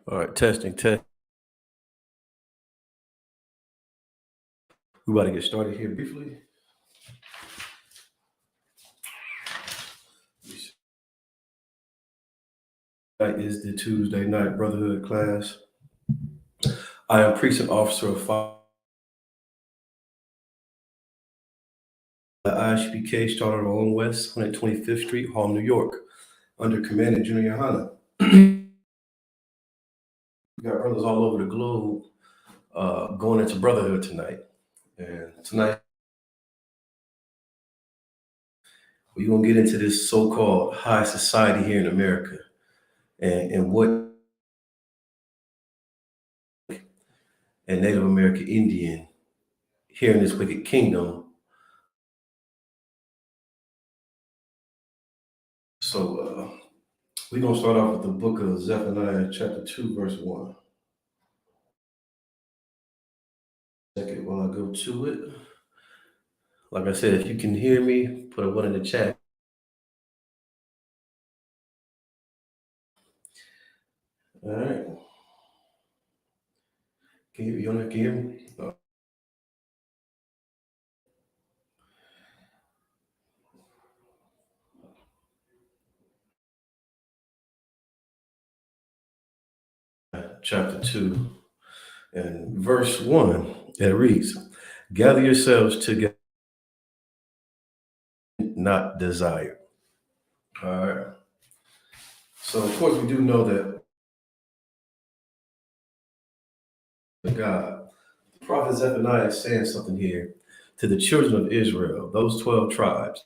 All right, testing, test. We about to get started here briefly. Tonight is the Tuesday night Brotherhood class. I am precinct officer of the ISBK started on West 125th Street, Harlem, New York, under command of Junior Hanna. We got brothers all over the globe going into Brotherhood tonight. And tonight, we're going to get into this so-called high society here in America and what and Native American Indian here in this wicked kingdom. So we're going to start off with the book of Zephaniah, chapter 2, verse 1. Second, while I go to it. Like I said, if you can hear me, put a 1 in the chat. All right. Can you hear me? Chapter 2 and verse 1, it reads, gather yourselves together, not desire. All right. So, of course, we do know that God, the prophet Zephaniah is saying something here to the children of Israel, those 12 tribes,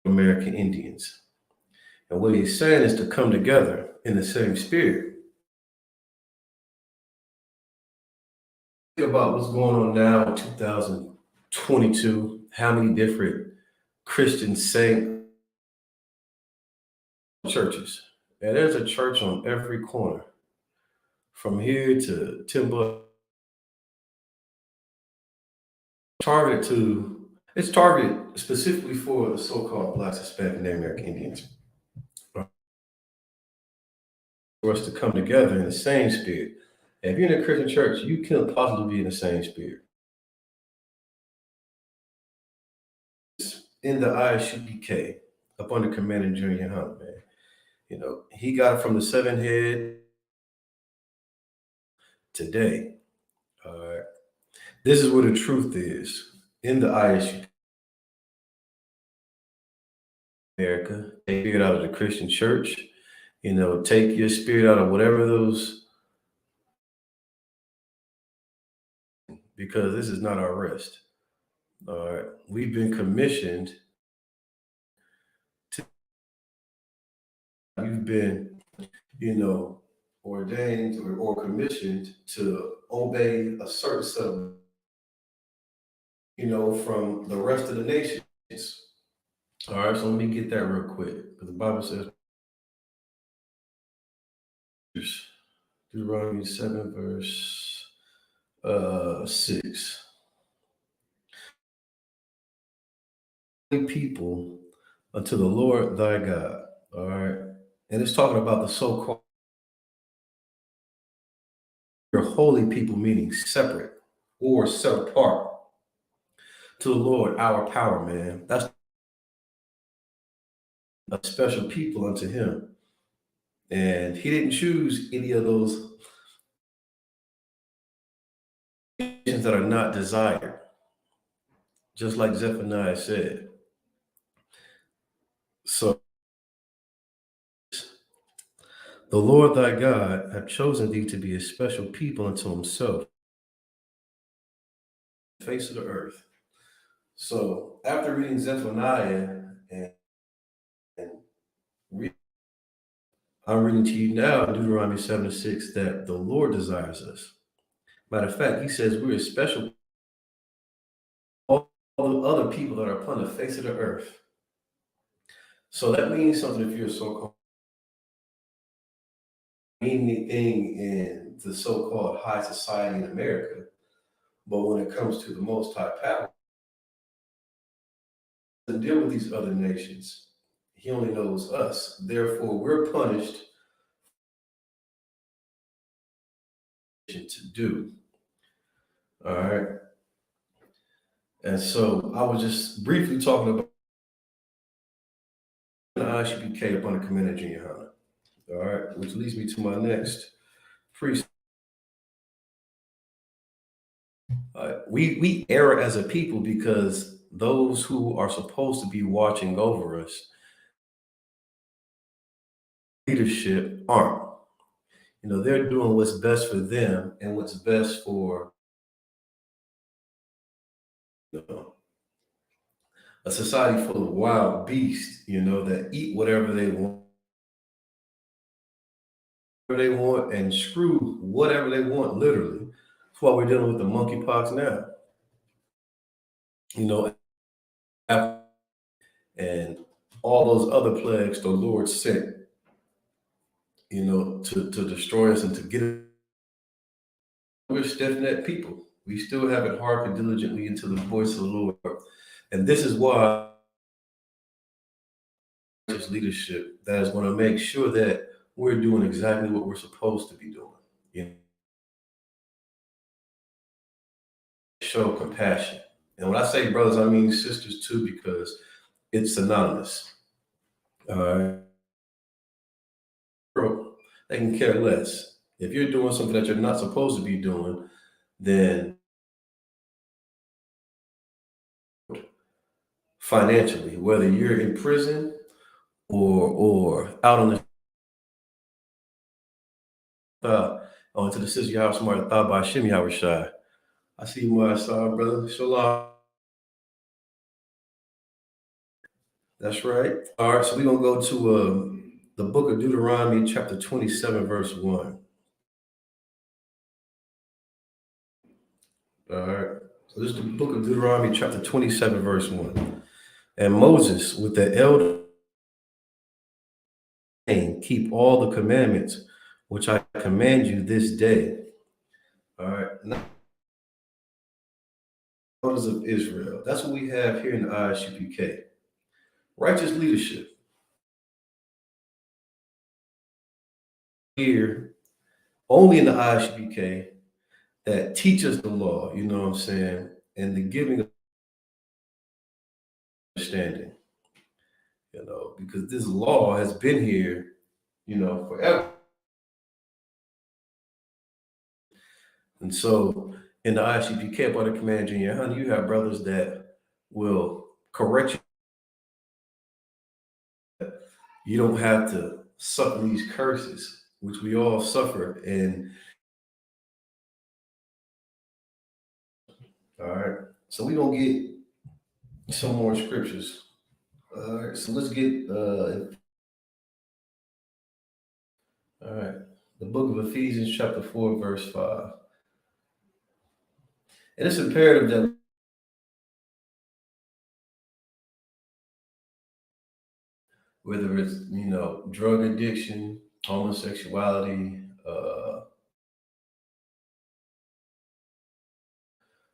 American Indians. And what he's saying is to come together in the same spirit. Think about what's going on now in 2022, how many different Christian saint churches. And there's a church on every corner, from here to Timbuktu, it's targeted specifically for the so-called Blacks, Hispanic, and Native American Indians. For us to come together in the same spirit. And if you're in a Christian church, you can't possibly be in the same spirit. In the ISUPK, up under command of Junior Hunt, man. You know, he got it from the seven head today. All right. This is where the truth is in the ISU America. Take it out of the Christian church. You know, take your spirit out of whatever those, because this is not our rest. All right. We've been commissioned to, you've been, ordained or commissioned to obey a certain set of, from the rest of the nations. All right, so let me get that real quick. Because the Bible says, Deuteronomy 7, verse 6. People unto the Lord thy God. All right. And it's talking about the so-called holy people, meaning separate or set apart to the Lord, our power, man. That's a special people unto him. And he didn't choose any of those nations that are not desired, just like Zephaniah said. So the Lord thy God hath chosen thee to be a special people unto himself, the face of the earth. So after reading Zephaniah and I'm reading to you now Deuteronomy 7:6 that the Lord desires us. Matter of fact, he says we're a special, all the other people that are upon the face of the earth. So that means something if you're so-called anything in the so-called high society in America. But when it comes to the Most High power, to deal with these other nations, he only knows us. Therefore, we're punished to do. All right. And so I was just briefly talking about the ISUPK up on the Commander Junior High. All right. Which leads me to my next precept. We err as a people because those who are supposed to be watching over us, leadership, aren't. They're doing what's best for them and what's best for you know, a society full of wild beasts, that eat whatever they want and screw whatever they want, literally. That's why we're dealing with the monkeypox now. You know, and all those other plagues the Lord sent, to destroy us and to get us. We're stiff-necked people. We still haven't hearkened diligently into the voice of the Lord. And this is why this leadership that is going to make sure that we're doing exactly what we're supposed to be doing. You know, show compassion. And when I say brothers, I mean sisters too, because it's synonymous. All right. They can care less. If you're doing something that you're not supposed to be doing, then financially, whether you're in prison or out on the onto the sister house smart thought by Shimmy Howard. I see you, my son, brother. Shalom. That's right. All right, so we're gonna go to the book of Deuteronomy, chapter 27, verse 1. All right. So this is the book of Deuteronomy, chapter 27, verse 1. And Moses, with the elder, keep all the commandments which I command you this day. All right. Now, elders of Israel. That's what we have here in the ISUPK. Righteous leadership. Here, only in the ISUPK, that teaches the law, you know what I'm saying, and the giving of understanding, because this law has been here, forever. And so in the ICPK by the Command Junior Honey, you have brothers that will correct you. You don't have to suffer these curses, which we all suffer. And all right, so we're gonna get some more scriptures. All right, so let's get all right, the book of Ephesians, chapter 4, verse 5. And it's imperative that whether it's drug addiction, homosexuality,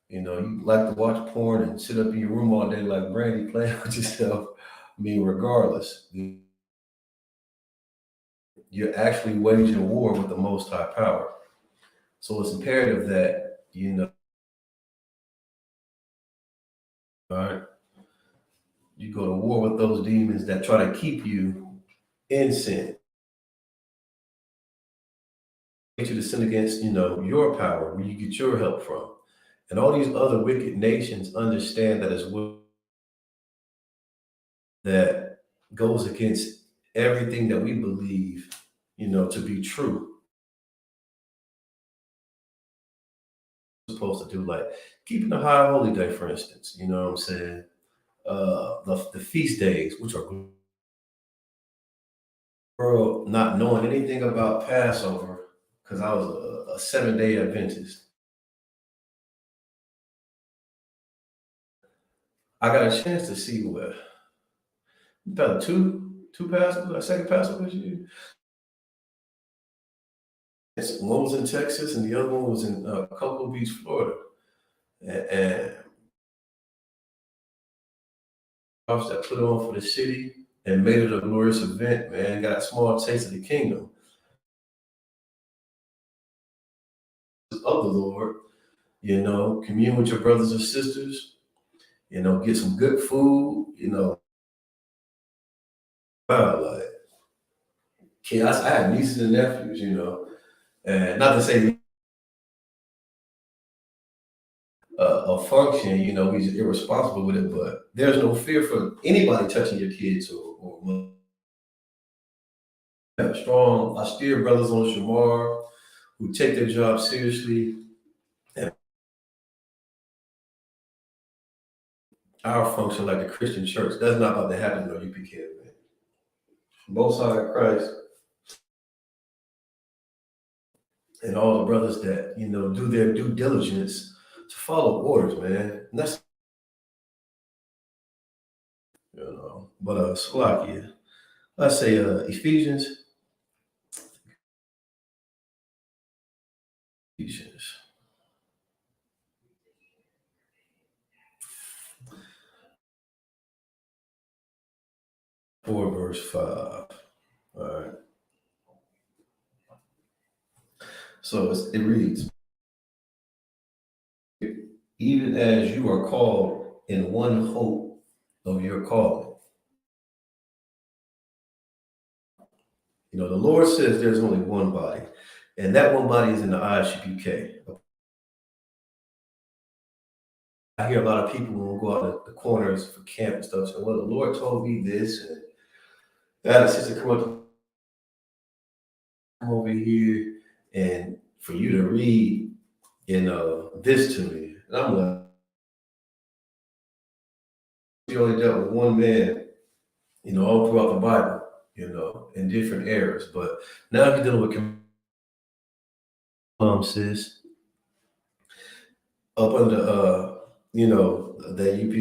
you like to watch porn and sit up in your room all day like Brandy playing with yourself. I mean, regardless, you're actually waging a war with the Most High Power. So it's imperative that all right, you go to war with those demons that try to keep you in sin. Get you to sin against, your power, where you get your help from. And all these other wicked nations understand that as well, that goes against everything that we believe, to be true. Supposed to do, like keeping the high holy day, for instance, you know what I'm saying? The feast days, which are world, not knowing anything about Passover, because I was a 7-day Adventist. I got a chance to see what about two Passover, a second Passover this year. One was in Texas and the other one was in Cocoa Beach, Florida. And that put on for the city and made it a glorious event, man. Got a small taste of the kingdom. follow the Lord, commune with your brothers and sisters, get some good food, like, kids, I have nieces and nephews, and not to say a function, we just irresponsible with it, but there's no fear for anybody touching your kids or strong, austere brothers on Shamar who take their job seriously. And our function like the Christian church, that's not about to happen in no UPK, man. Most High Christ and all the brothers that, do their due diligence to follow orders, man. And that's, but Slovakia, let's say Ephesians 4, verse 5. All right. So it reads, even as you are called in one hope of your calling. The Lord says there's only one body, and that one body is in the ISUPK. I hear a lot of people when we go out the corners for camp and stuff saying, well, the Lord told me this, and I had a sister come over here and for you to read, this to me. And I'm like, you only dealt with one man, all throughout the Bible, in different eras. But now you're dealing with sis up under that UP.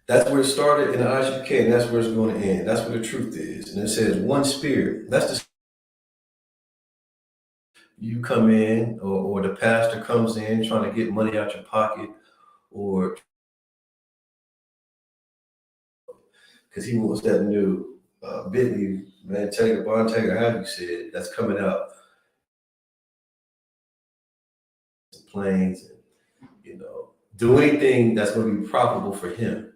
That's where it started in the ISUK, and that's where it's going to end. That's where the truth is. And it says one spirit. That's the you come in, or the pastor comes in trying to get money out your pocket, or because he wants that new Bentley, man, Taylor, Bontager, how you said, that's coming out. Planes, and, do anything that's going to be profitable for him.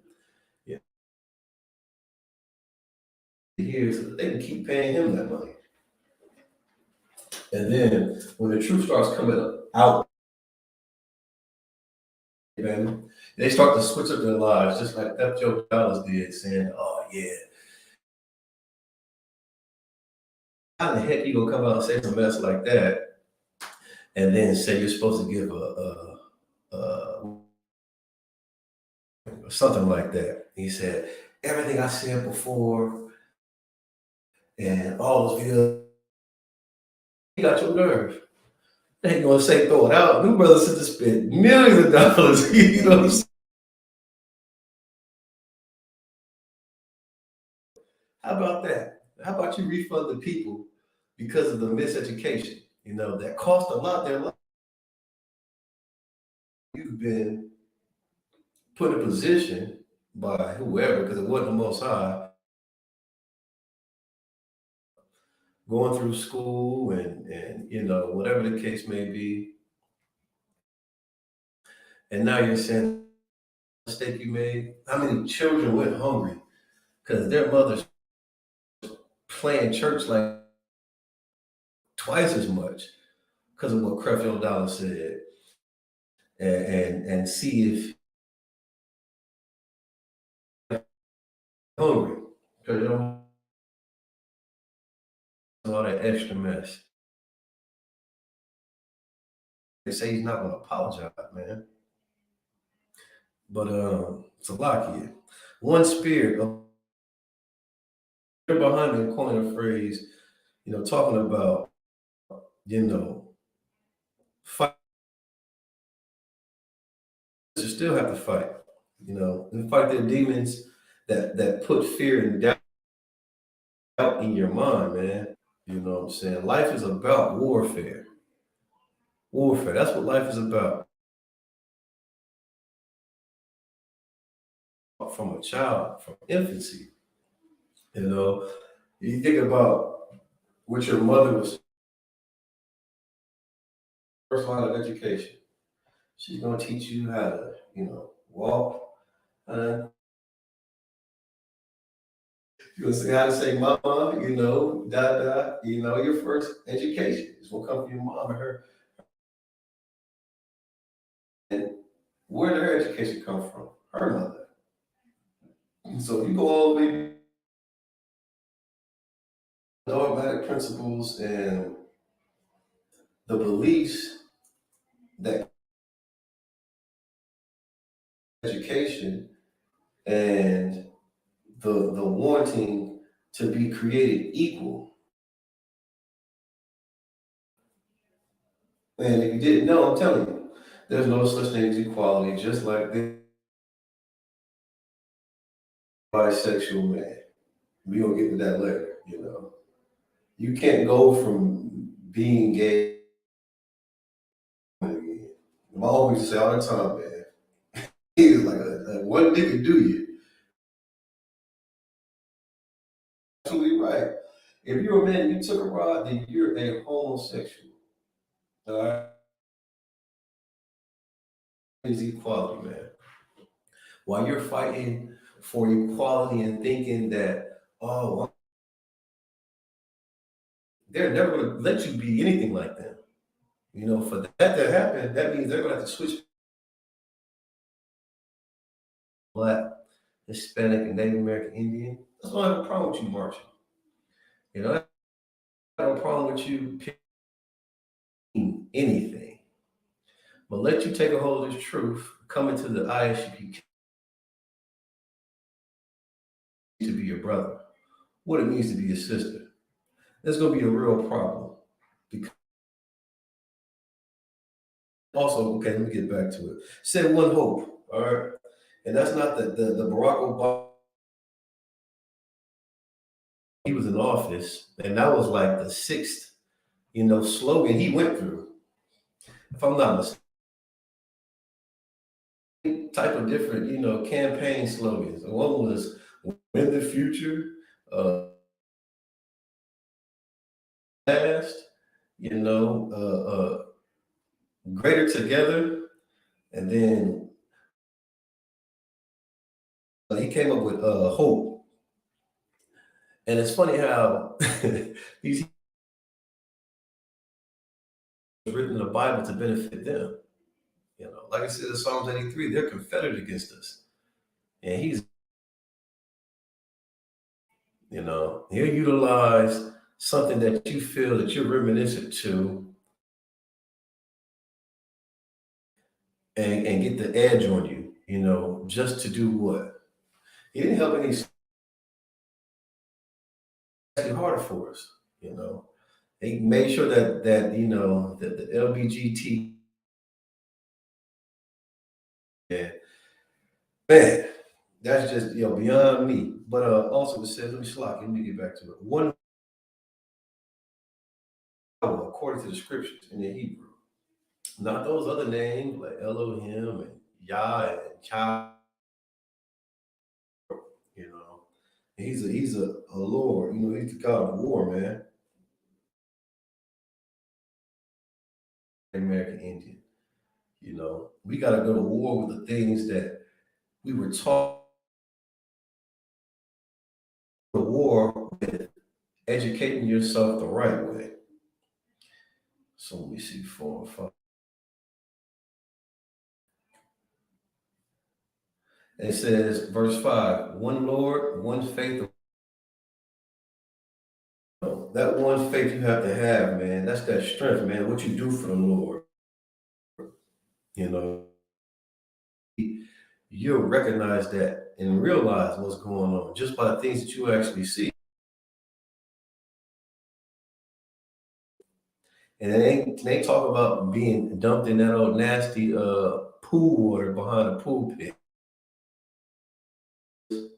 Here, so they can keep paying him that money. And then when the truth starts coming out, man, they start to switch up their lives, just like F. Joe Dallas did, saying, "Oh yeah, how the heck you gonna come out and say some mess like that, and then say you're supposed to give a something like that?" He said, "Everything I said before, and all those videos, you got your nerve. They ain't gonna say throw it out. New brothers said to spend millions of dollars. You know what I'm saying? How about that? How about you refund the people because of the miseducation? That cost a lot their life. You've been put in a position by whoever, because it wasn't the Most High, going through school and whatever the case may be, and now you're saying the mistake you made. How many children went hungry because their mothers playing church like twice as much because of what Creflo Dollar said, and see if hungry because they don't want all that extra mess. They say he's not going to apologize, man. But Salakia, one spirit behind me coined a phrase, talking about, fight. You still have to fight, and fight their demons that put fear and doubt in your mind, man. You know what I'm saying? Life is about warfare. Warfare. That's what life is about. From a child, from infancy. You think about what your mother was first line of education. She's gonna teach you how to, walk. Uh, you're gonna say how to say mama, da da. Your first education is gonna come from your mom and her. And where did her education come from? Her mother. And so if you go all the way to dogmatic principles and the beliefs that education and the wanting to be created equal. And if you didn't know, I'm telling you, there's no such thing as equality, just like the bisexual man. We gonna get to that later. You can't go from being gay again. My always say all the time, man. He's like one nigga do you. Absolutely right. If you're a man and you took a rod, then you're a homosexual. All right? Is equality, man. While you're fighting for equality and thinking that, oh, well, they're never going to let you be anything like them. For that to happen, that means they're going to have to switch Black, Hispanic, and Native American Indian. That's why I have a problem with you marching. I have a problem with you picking anything. But let you take a hold of this truth, come into the ISUP to be your brother, what it means to be your sister. That's going to be a real problem. Because also, okay, let me get back to it. Said one hope, all right? And that's not the Barack Obama, he was in office, and that was like the sixth, slogan he went through. If I'm not mistaken, type of different, campaign slogans. One was "Win the future," "Past," "Greater together," and then he came up with "Hope." And it's funny how these written in the Bible to benefit them. Like I said in Psalms 83, they're confederate against us. And he'll utilize something that you feel that you're reminiscent to and get the edge on you, just to do what? He didn't help any harder for us, He made sure that the LBGT, yeah, man, that's just beyond me. But also it says, let me get back to it. One according to the scriptures in the Hebrew. Not those other names like Elohim and Yah and Cha. You know, he's a Lord. He's the God of war, man. American Indian. We got to go to war with the things that we were taught to war with, educating yourself the right way. So let me see 4 and 5. And it says, verse 5, one Lord, one faith. That one faith you have to have, man. That's that strength, man. What you do for the Lord. You know, you'll recognize that and realize what's going on just by the things that you actually see. And they talk about being dumped in that old nasty pool water behind a pool pit.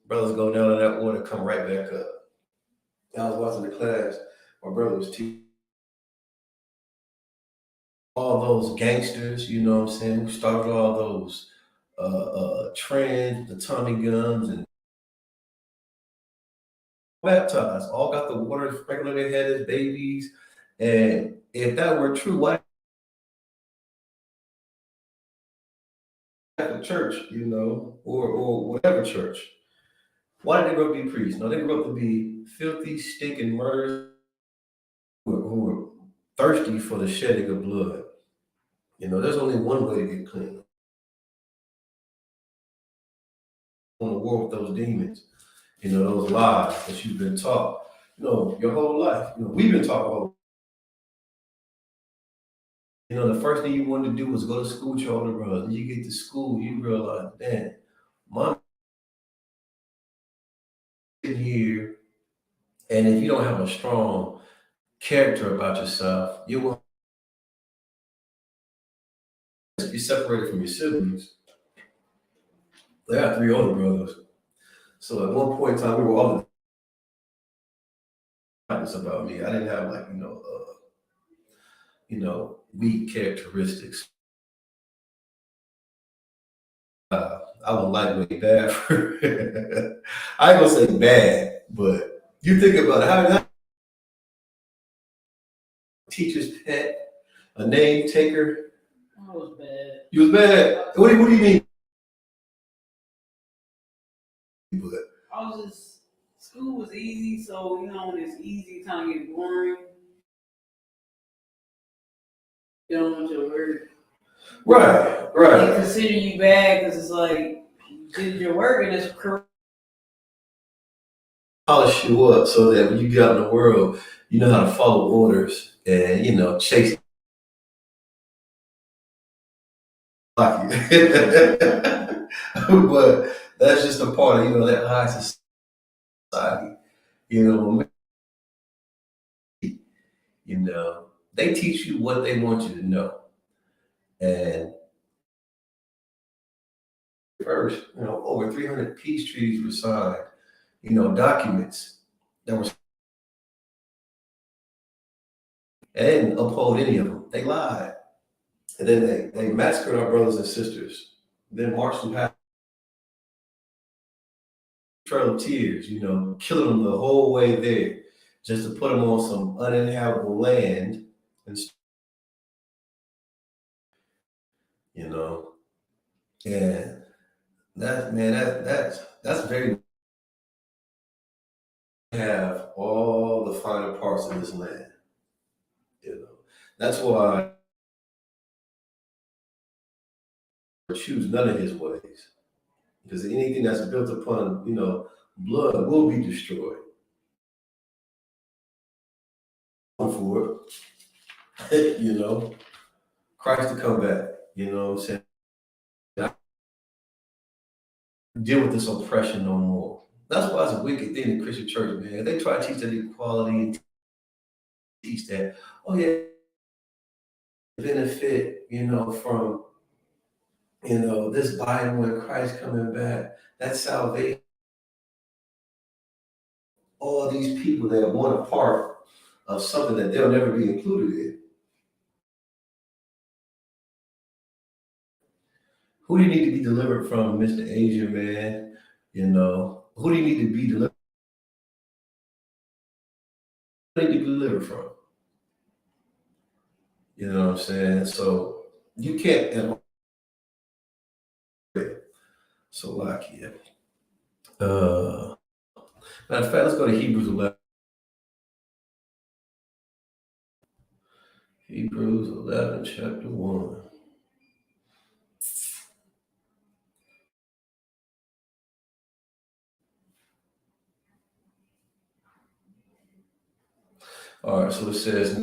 Brothers go down in that water, come right back up. I was watching the class. My brother was teaching all those gangsters, you know what I'm saying, who started all those trends, the Tommy guns, and baptized, all got the water sprinkled on their head as babies. And if that were true, why the church, or whatever church? Why did they grow up to be priests? No, they grew up to be filthy, stinking murderers who were thirsty for the shedding of blood. There's only one way to get clean. On the war with those demons, those lies that you've been taught, your whole life. We've been taught about. The first thing you wanted to do was go to school with your older brothers. Then you get to school, you realize, man, mom in here, and if you don't have a strong character about yourself, you will be separated from your siblings. I got three older brothers. So at one point in time, we were all honest about me. I didn't have weak characteristics. I was lightweight bad. I ain't gonna say bad, but you think about it. How did I teacher's pet, a name taker? I was bad. You was bad. What do you mean? But I was just school was easy, so when it's easy, it kind of get boring. You don't want your work. Right. They consider you bad because it's like you did your work and it's correct. Polish you up so that when you get out in the world, you know how to follow orders and chase. But that's just a part of that high society. They teach you what they want you to know. And first, over 300 peace treaties were signed. Documents that were and they didn't uphold any of them. They lied, and then they massacred our brothers and sisters. Then marched them past Trail of Tears. Killing them the whole way there, just to put them on some uninhabitable land, and and that's very have all the finer parts of this land. That's why I choose none of his ways. Because anything that's built upon, blood will be destroyed. For it, Christ to come back, what I'm saying? Deal with this oppression no more. That's why it's a wicked thing in the Christian church, man. They try to teach that equality and teach that, oh yeah, benefit, from this Bible and Christ coming back, that's salvation. All these people that want a part of something that they'll never be included in. Who do you need to be delivered from, Mr. Asia, man? Who do you need to be delivered? Who do you need to be delivered from? You know what I'm saying? So you can't. So like, yeah. Matter of fact, let's go to Hebrews 11. Hebrews 11, chapter 1. All right, so it says,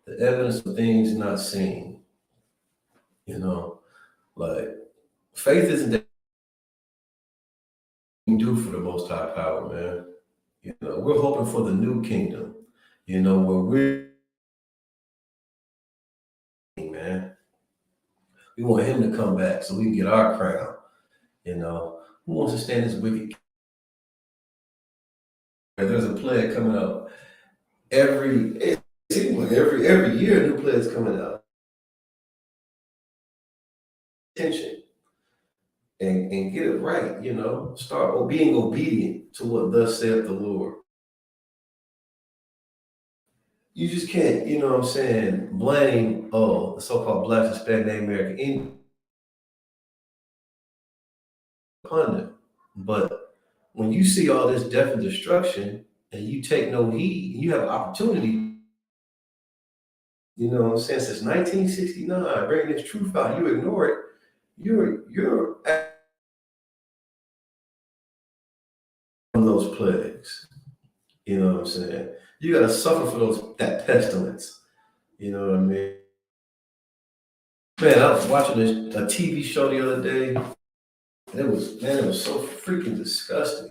the evidence of things not seen. Like faith isn't that you can do for the Most High Power, man. We're hoping for the new kingdom. Where we're, man. We want him to come back so we can get our crown. Who wants to stand this wicked? There's a plague coming out every year. A new plague's coming out. Attention. and get it right, start being obedient to what thus saith the Lord. You just can't, what I'm saying, blame, the so-called Black, Hispanic, Native American Indian upon them. But when you see all this death and destruction and you take no heed, you have an opportunity, what I'm saying, since 1969, bringing this truth out, you ignore it, you're from those plagues. You know what I'm saying? You gotta suffer for that pestilence. You know what I mean? Man, I was watching a TV show the other day, and it was so freaking disgusting.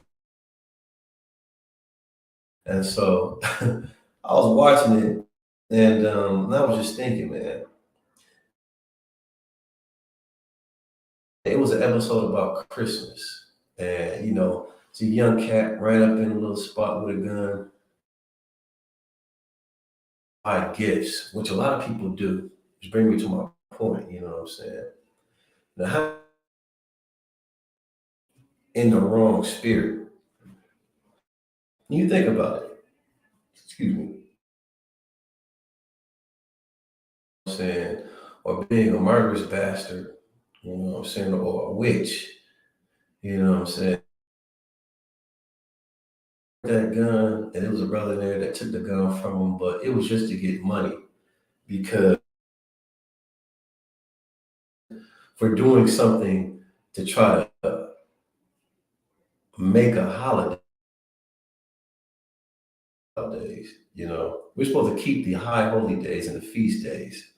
And so I was watching it, and I was just thinking, man, it was an episode about Christmas, and it's a young cat right up in a little spot with a gun, buy gifts, which a lot of people do. Which bring me to my point. You know what I'm saying? Now, how in the wrong spirit? You think about it. Excuse me. Saying, or being a murderous bastard, you know what I'm saying, or a witch, you know what I'm saying. That gun, and it was a brother there that took the gun from him, but it was just to get money because for doing something to try to make a holiday. Days, we're supposed to keep the high holy days and the feast days.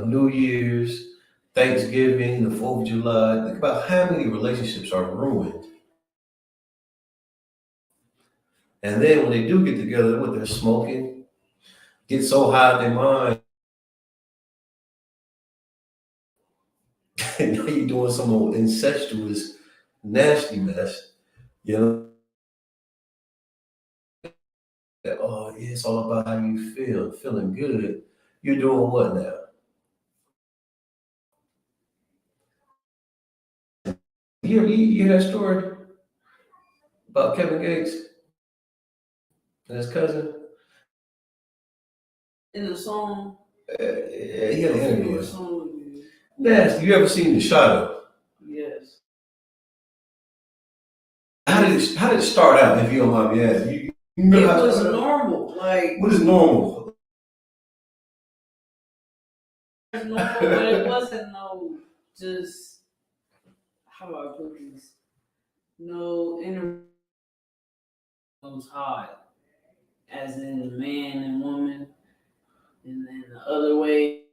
New Year's, Thanksgiving, the 4th of July. Think about how many relationships are ruined. And then when they do get together, what they're smoking, get so high in their mind, and now you're doing some old incestuous, nasty mess. You know, that, oh, yeah, it's all about how you feel, feeling good. You're doing what now? You hear that story about Kevin Gates and his cousin? In the song. Yeah, he had an interview. Song. Nasty. You ever seen The Shadow? Yes. How did it start out? If you don't mind me asking, you remember it was normal. Like, what is normal? It's normal, but it wasn't no just how do I put this? No inner was hot, as in man and woman, and then the other way.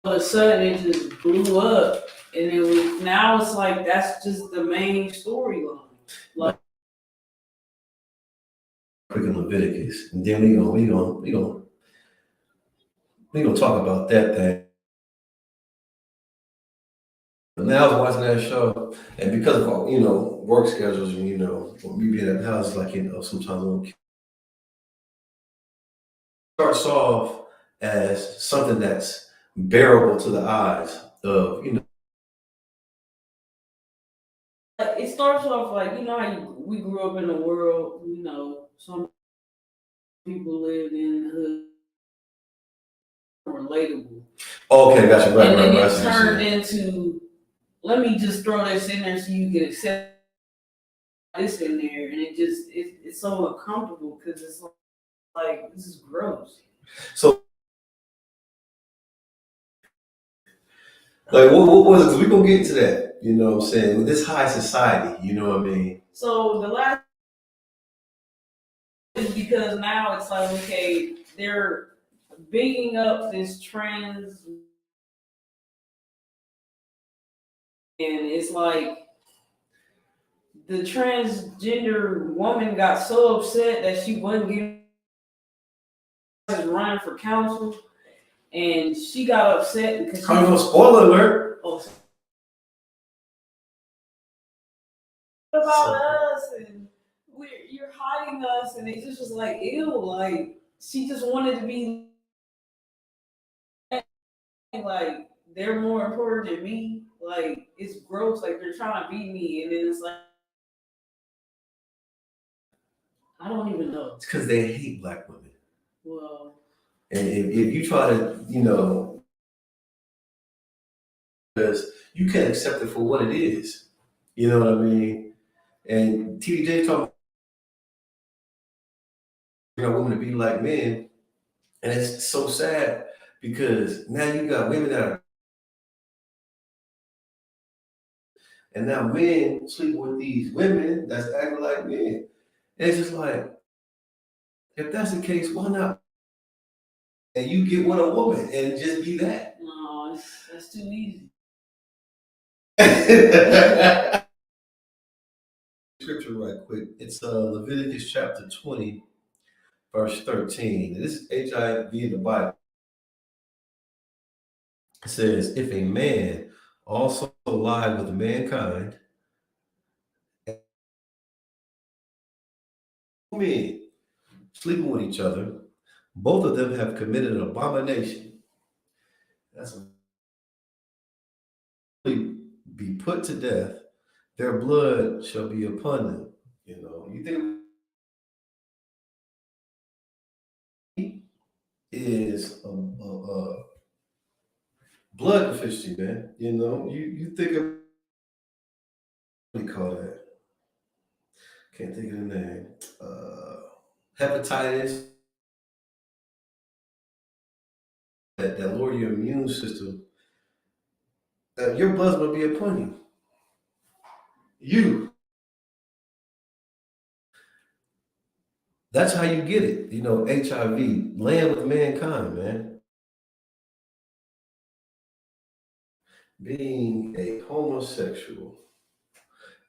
All of a sudden, it just blew up, and it was now it's like that's just the main storyline. Like Freaking Leviticus, and then we gonna talk about that thing. But now I was watching that show, and because of work schedules, and me being at the house, like sometimes it starts off as something that's bearable to the eyes of it starts off like how we grew up in the world. Some people lived in the hood. Relatable. Okay, gotcha. Right, and then right. It turned into, let me just throw this in there so you can accept this in there, and it's so uncomfortable because it's like this is gross. So, like, what was it? 'Cause we gonna get into that. You know what I'm saying? With this high society, you know what I mean? So the last is because now it's like, okay, they're bigging up this trans, and it's like the transgender woman got so upset that she wasn't getting running for council, and she got upset because spoiler alert. Oh, about us, and you're hiding us, and they just was like, ew, like she just wanted to be like they're more important than me. Like it's gross. Like they're trying to beat me, and then it's like I don't even know. It's because they hate black women. Well, And if you try to, because you can't accept it for what it is. You know what I mean? And TDJ talking about women to be like men, and it's so sad because now you got women that are, and now men sleep with these women that's acting like men. And it's just like, if that's the case, why not? And you get with a woman and just be that. No, that's too easy. Scripture right quick. It's Leviticus chapter 20, verse 13. This is HIV in the Bible. It says, if a man also lie with mankind, men sleeping with each other, both of them have committed an abomination. That's be put to death. Their blood shall be upon them. You think is blood deficiency, man. You think of what do you call that? Can't think of the name. Hepatitis that lower your immune system. Your blood's gonna be upon you. You. That's how you get it. HIV, land with mankind, man. Being a homosexual.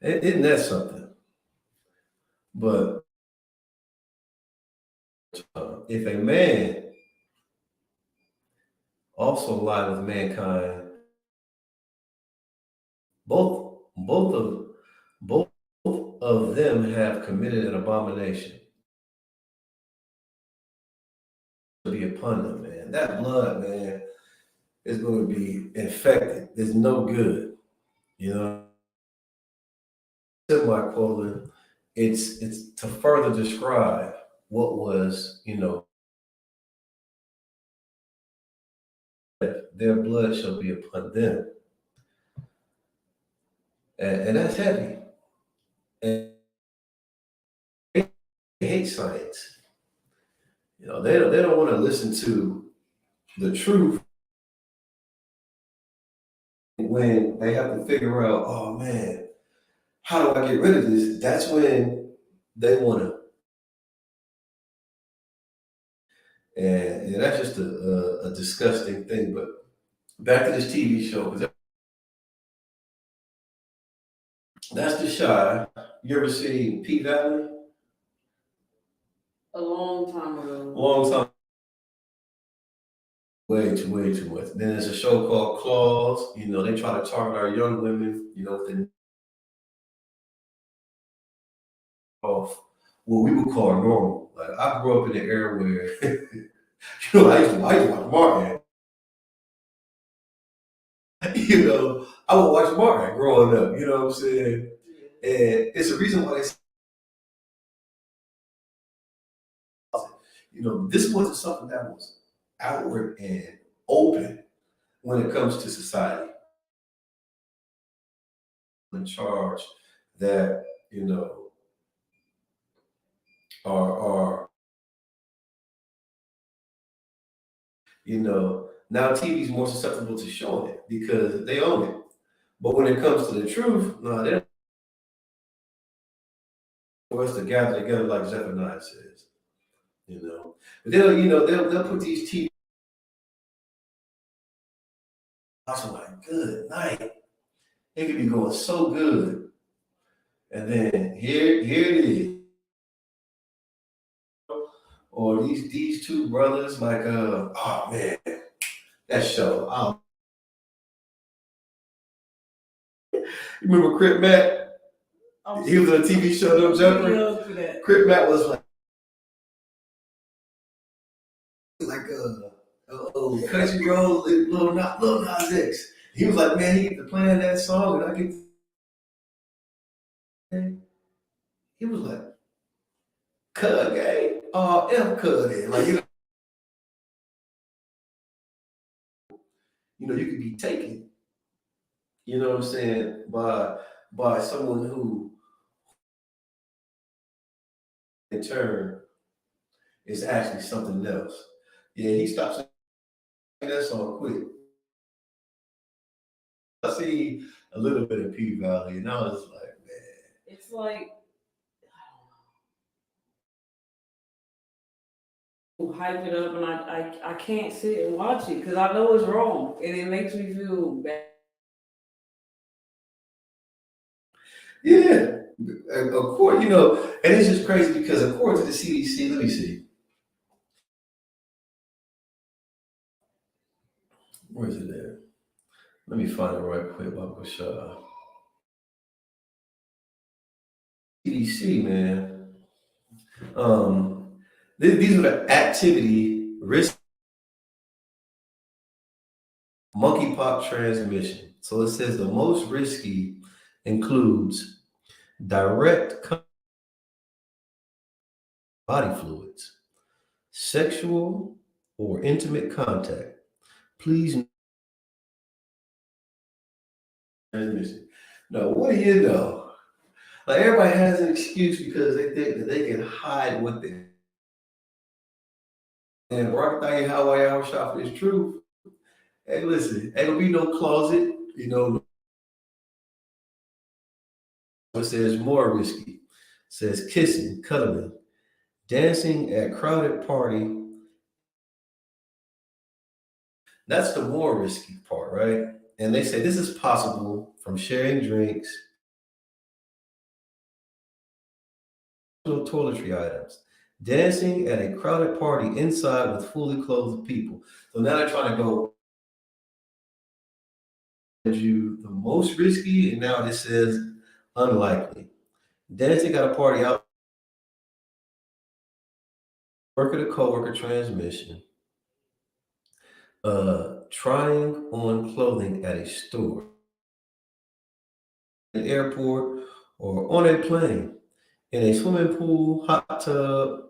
Isn't that something? But if a man also lie with mankind, both of them have committed an abomination to be upon them, man. That blood, man, is going to be infected. It's no good. You know, semicolon. It's to further describe what was, their blood shall be upon them, and that's heavy. And they hate science. They don't want to listen to the truth when they have to figure out, oh man, how do I get rid of this? That's when they want to, and that's just a disgusting thing. But back to this TV show, because that's the Shy. You ever seen P Valley? A long time ago. Long time. Way too much. Then there's a show called Claws. They try to target our young women. With off what we would call normal. Like I grew up in an era where, I used to watch Martin. I would watch Martin growing up. You know what I'm saying? And it's a reason why this wasn't something that was outward and open when it comes to society. In charge that are now TV's more susceptible to showing it because they own it. But when it comes to the truth, no, they don't want us to gather together like Zephaniah says. But they'll put these TV watching like good night. It could be going so good. And then here it is. Or these two brothers, like oh man, that show. Oh, you remember Crip Matt? He was on a TV show, No Jumper. Crip Matt was like a country road, little Nas X. He was like, man, he get to playing that song, and I get. He was like, "Cud gang, F Cud in." Like you could be taken. You know what I'm saying by someone who, in turn, is actually something else. Yeah, he stopped saying that song quick. I see a little bit of P Valley, and I was like, man. It's like hype it up, and I can't sit and watch it because I know it's wrong, and it makes me feel bad. Yeah, of course, and it's just crazy because according to the CDC, let me see, where is it at? Let me find it right quick, Baba Shah. CDC, man. These are the activity risk monkeypox transmission. So it says the most risky includes direct body fluids, sexual or intimate contact. Please transmission. Now, what do you know? Like everybody has an excuse because they think that they can hide what they. And Rocket Thing Hawaii Hour Shop is true. Hey, listen, ain't gonna be no closet. It says more risky. It says kissing, cuddling, dancing at crowded party. That's the more risky part, right? And they say this is possible from sharing drinks, toiletry items, dancing at a crowded party inside with fully clothed people. So now they're trying to go you the most risky, and now this says unlikely. Dancing at a party out, worker to coworker transmission, trying on clothing at a store, an airport, or on a plane, in a swimming pool, hot tub,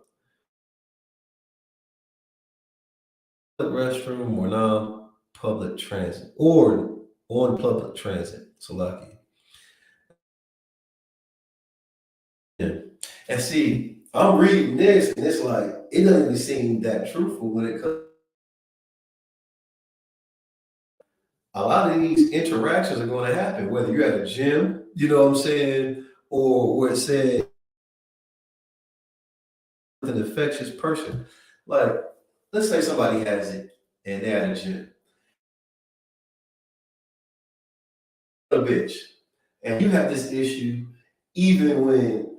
restroom, or now public transit, or on public transit. So lucky. Yeah. And see, I'm reading this, and it's like it doesn't even seem that truthful when it comes. A lot of these interactions are going to happen, whether you're at a gym, you know what I'm saying, or where it said an infectious person. Like, let's say somebody has it and they're at a gym, a bitch, and you have this issue even when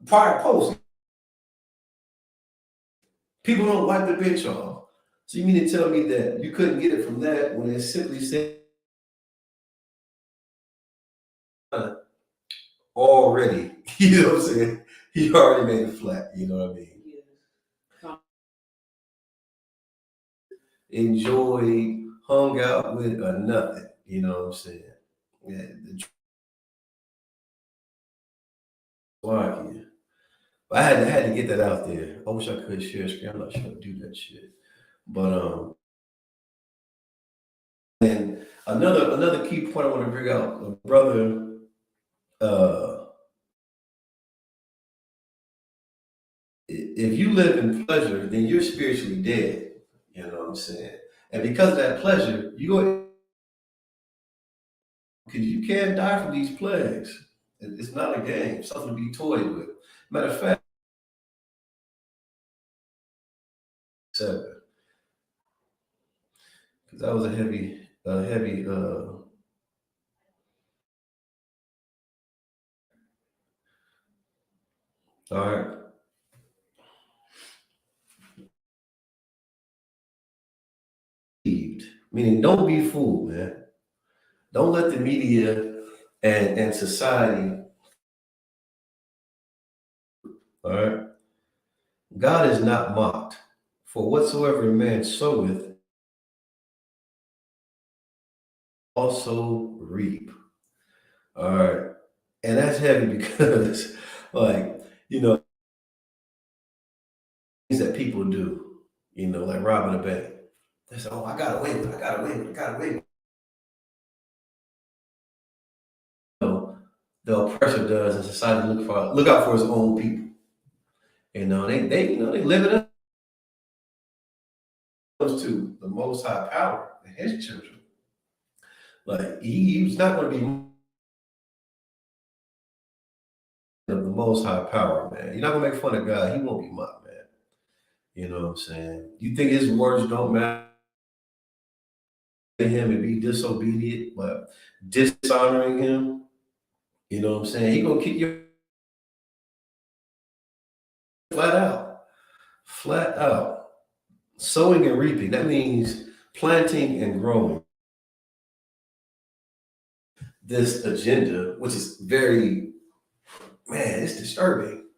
prior post, people don't wipe the bitch off. So you mean to tell me that you couldn't get it from that when it simply said already, you know what I'm saying? He already made it flat, you know what I mean? Enjoyed, hung out with, or nothing, you know what I'm saying? Yeah, the I had to get that out there. I wish I could share screen. I'm not sure how to do that shit. But and another key point I want to bring out, brother, uh if you live in pleasure, then you're spiritually dead. You know what I'm saying? And because of that pleasure, you go because you can't die from these plagues. It's not a game, something to be toyed with. Matter of fact, 7, because that was a heavy. All right, meaning don't be fooled, man. Don't let the media and society. All right. God is not mocked. For whatsoever a man soweth, also reap. All right. And that's heavy because, like, you know, things that people do, like robbing a bank. They say, oh, I got away with it. I got away with it. I got away with it. The oppressor does, and society look out for his own people. They live it up to the Most High power and His children. Like he's not going to be of the Most High power, man. You're not going to make fun of God. He won't be mocked, man. You know what I'm saying? You think His words don't matter to Him and be disobedient, but dishonoring Him? You know what I'm saying? He gonna kick you flat out, flat out. Sowing and reaping. That means planting and growing. This agenda, which is very, man, it's disturbing.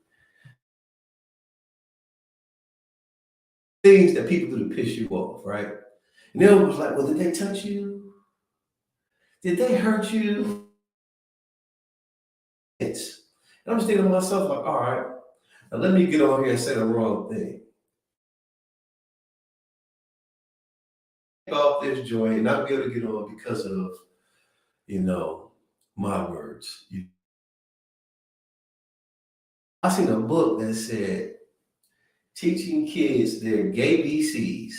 Things that people do to piss you off, right? And then was like, well, did they touch you? Did they hurt you? And I'm just thinking to myself, like, all right, now let me get on here and say the wrong thing. Take off this joint and not be able to get on because of, my words. I seen a book that said teaching kids their gay BCs.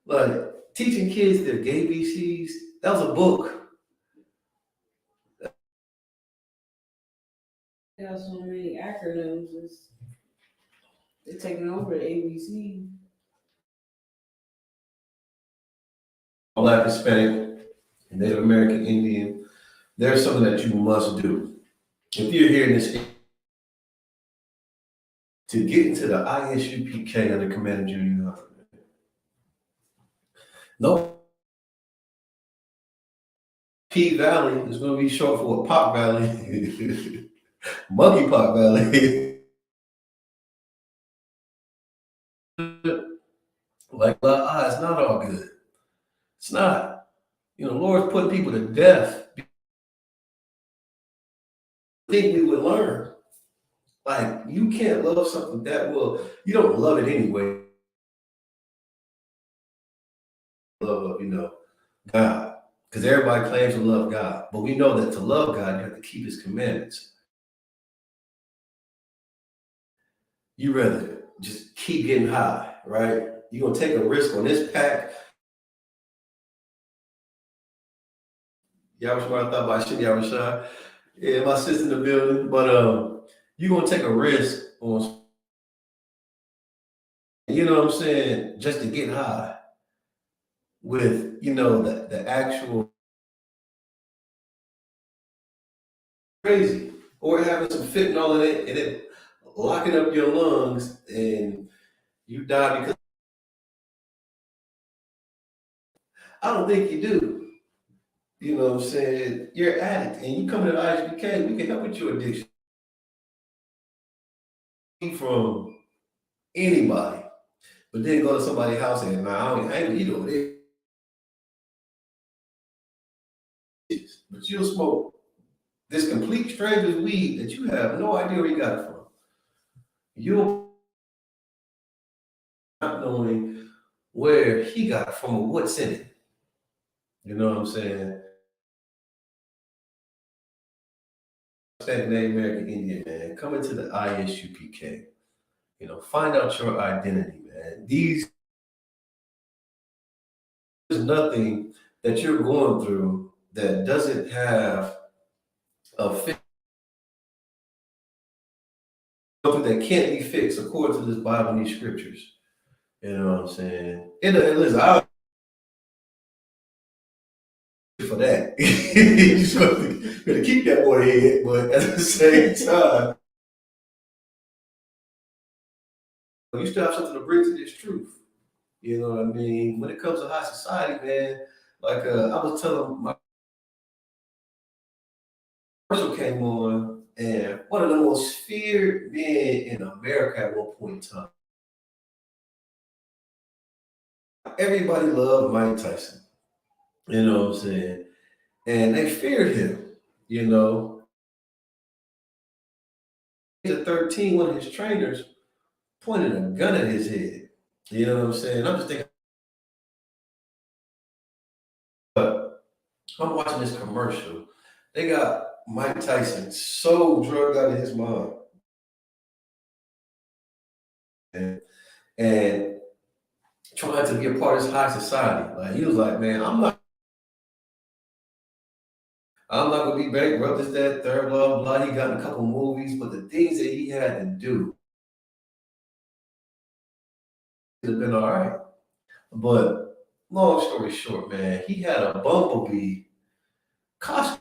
Like teaching kids their gay BCs. That was a book. They got so many acronyms. They're taking over the ABC. Black, Hispanic, Native American, Indian. There's something that you must do. If you're hearing this, to get into the ISUPK under Commander Junior High. No, P Valley is going to be short for Pop Valley, Monkey Pop Valley. Like, it's not all good. It's not. Lord's putting people to death. I think we would learn. Like, you can't love something that well. You don't love it anyway. Love, God. Because everybody claims to love God. But we know that to love God, you have to keep His commandments. You rather just keep getting high, right? You're going to take a risk on this pack. Y'all was what I thought about shit, y'all was shy. Yeah, my sister in the building. But you're going to take a risk on, what I'm saying, just to get high with, the actual crazy. Or having some fentanyl in it and it locking up your lungs and you die because I don't think you do. You know what I'm saying? You're an addict and you come to the ISBK, we can help with your addiction. From anybody. But then go to somebody's house and nah, I ain't eat over there. But you'll smoke this complete stranger's weed that you have no idea where you got it from. You'll not knowing where he got it from or what's in it. You know what I'm saying? Standing Native American Indian, man, come into the ISUPK. Find out your identity, man. There's nothing that you're going through that doesn't have a fix. Something that can't be fixed according to this Bible and these scriptures. You know what I'm saying? Listen, I'll for that. You just gotta keep that boy head, but at the same time, you still have something to bring to this truth. You know what I mean? When it comes to high society, man, like I was telling my commercial came on, and one of the most feared men in America at one point in time. Everybody loved Mike Tyson. You know what I'm saying? And they feared him. You know, at 13, one of his trainers pointed a gun at his head. You know what I'm saying? I'm just thinking, but I'm watching this commercial. They got Mike Tyson so drugged out of his mind. And trying to be a part of this high society. Like he was like, man, I'm not gonna be bankrupt, this, that, third, blah, blah. He got in a couple movies, but the things that he had to do could have been all right. But long story short, man, he had a bumblebee costume.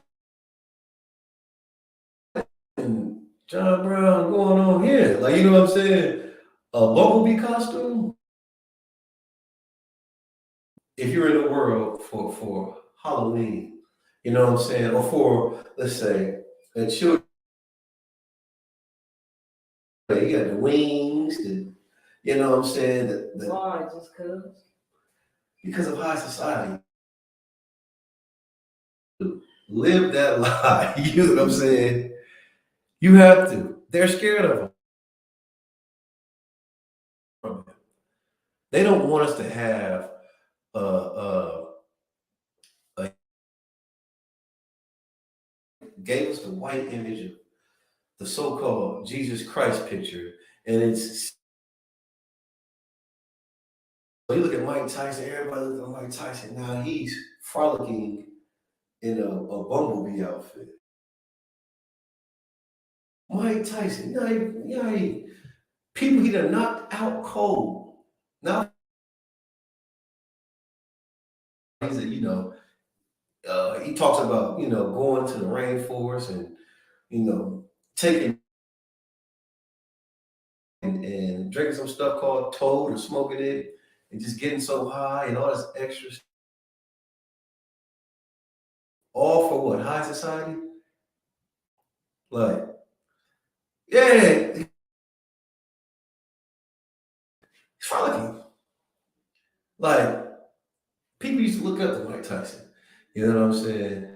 John Brown going on here. Like, you know what I'm saying? A bumblebee costume. If you're in the world for Halloween, you know what I'm saying? Or for, let's say, a children, you got the wings, you know what I'm saying? Why? Just cause? Because of high society. Live that lie. You know what I'm saying? You have to. They're scared of them. They don't want us to have a gave us the white image of the so-called Jesus Christ picture, and it's you look at Mike Tyson. Everybody looks at Mike Tyson now. He's frolicking in a bumblebee outfit. Mike Tyson, people he done knocked out cold. Now he's he talks about going to the rainforest and taking and drinking some stuff called toad or smoking it and just getting so high and all this extra stuff. All for what? High society? Like, yeah, he's frolicking. Like, people used to look up to Mike Tyson. You know what I'm saying?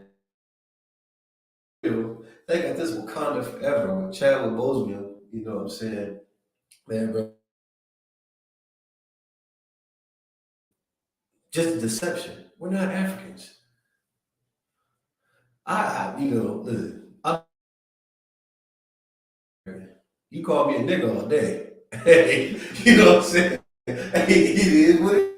They got this Wakanda Forever with Chadwick Boseman. You know what I'm saying? Man, bro, just deception. We're not Africans. Listen, you call me a nigga all day. Hey, you know what I'm saying? Hey, it is what it is.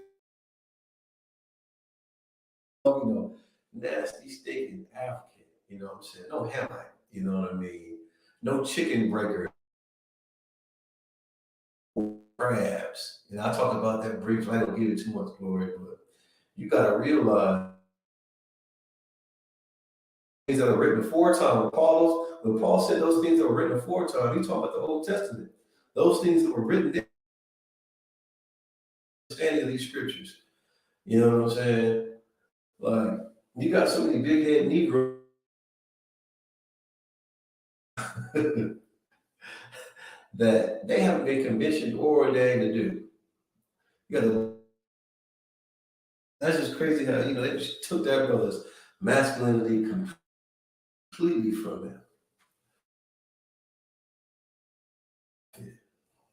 Nasty steak in African. You know what I'm saying? No Hamite. You know what I mean? No chicken breaker crabs. I talked about that briefly. I don't give it too much glory, but you gotta realize things that are written aforetime. When Paul said those things that were written aforetime, he talking about the Old Testament. Those things that were written there, understanding of these scriptures. You know what I'm saying? Like you got so many big head Negroes that they haven't been commissioned or ordained to do. You got to. That's just crazy how they just took that brother's masculinity completely from him.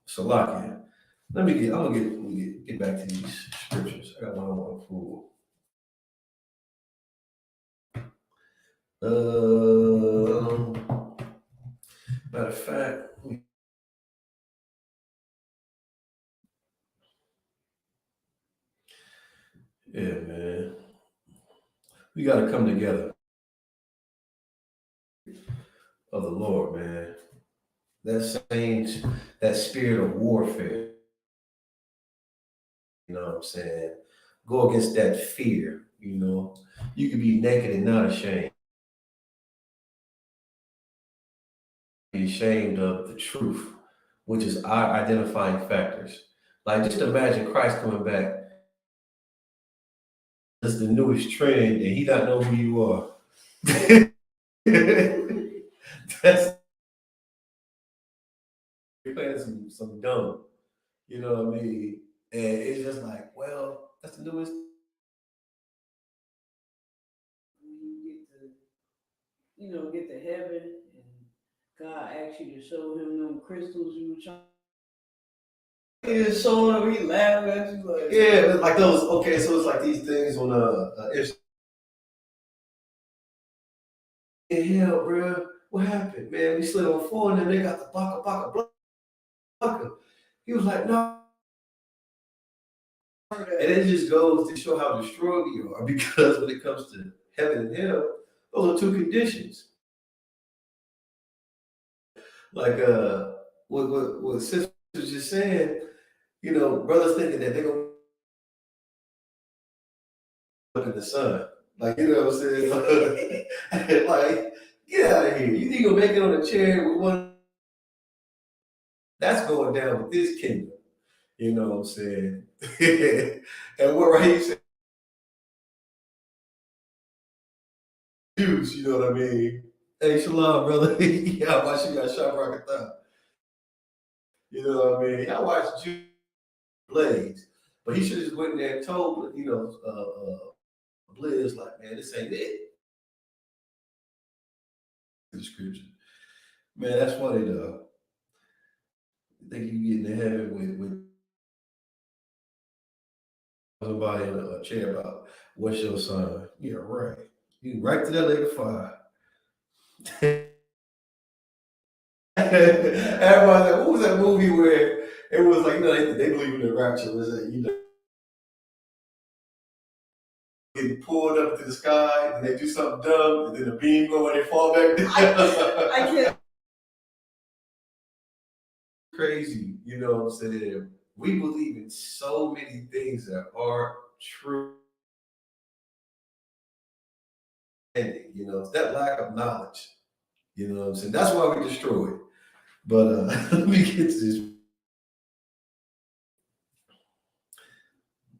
So lock in. I'm gonna get back to these scriptures. I got one I want to pull. Matter of fact, yeah, man, we got to come together of the Lord, man. That spirit of warfare. You know what I'm saying? Go against that fear. You can be naked and not ashamed. Be ashamed of the truth, which is our identifying factors. Like just imagine Christ coming back That's the newest trend, and he not know who you are. That's you're playing some dumb. You know what I mean? And it's just like, well, that's the newest. When you get to, get to heaven and God asks you to show him them crystals you were trying. He just showing up, he laughing at you like, Yeah, like those. Okay, so it's like these things on hell, bro. What happened, man? We slid on four, and then they got the baka baka. He was like, no. And it just goes to show how destroyed we are because when it comes to heaven and hell, those are two conditions. Like what sister was just saying, brothers thinking that they're gonna put in the sun. Like, you know what I'm saying? Like, get out of here. You think you're gonna make it on a chair with one that's going down with this kingdom. You know what I'm saying? And what right you said juice, you know what I mean? Hey, shalom, brother. Yeah, I watch you got shot rocket thigh. You know what I mean? I watched Juice Blaze, but he should have just went in there and told, Blizz, like, man, this ain't it. Description. Man, that's funny though. You think you get into heaven with somebody in a chair about what's your sign? Yeah, right. You right to that lake of fire. Everybody like, what was that movie where it was like, they believe in the rapture, was it, get pulled up to the sky and they do something dumb and then the beam go and they fall back down. I can't. Crazy, you know what I'm saying? We believe in so many things that are true. It's that lack of knowledge. You know what I'm saying? That's why we destroy it. But let me get to this.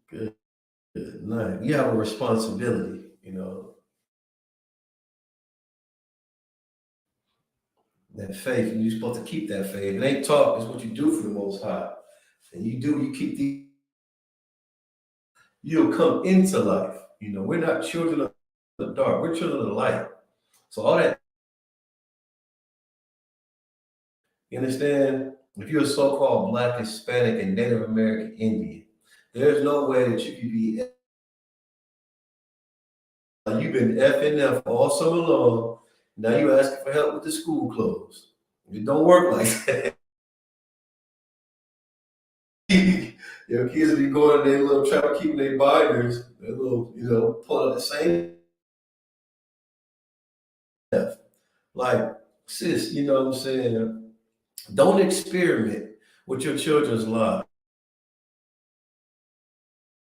Good, good night. You have a responsibility, that faith, and you're supposed to keep that faith. It ain't talk, it's what you do for the most high. And you keep you'll come into life. We're not children of the dark, we're children of the light. So all that, you understand? If you're a so-called Black, Hispanic, and Native American Indian, there's no way that you could be. You've been effing F all summer long. Now you asking for help with the school clothes. It don't work like that. Your kids be going to their little trap, keeping their binders, their little, pull out the same F. Like, sis, you know what I'm saying? Don't experiment with your children's lives.